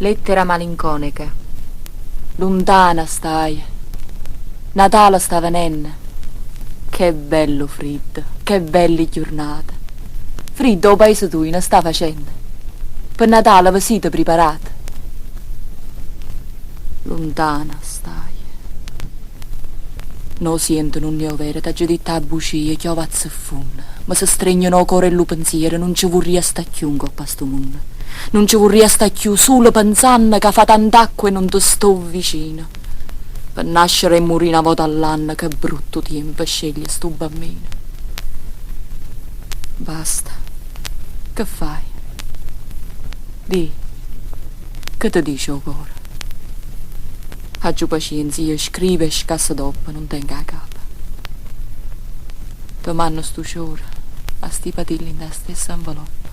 Lettera malinconica. Lontana stai. Natale sta venendo. Che bello freddo, che belle giornate. Freddo o paese tu ne sta facendo. Per Natale vi siete preparati. Lontana stai. Non sento non ne ho vero, t'ha già detto a bucie, che ho vazzo funna. Ma se stregnono il cuore e il pensiero, non ci vorrei stare più in coppa sto mondo. Non ci vorrei stare più solo pensando che fa tant'acqua e non ti sto vicino. Per nascere e morire una volta all'anno, che brutto tempo sceglie sto bambino. Basta. Che fai? Di. Che ti dice il cuore? Faccio pazienza, io scrivo e scasso dopo, non tengo a capo. Domani sto sciora, a sti patilli nella stessa envelope.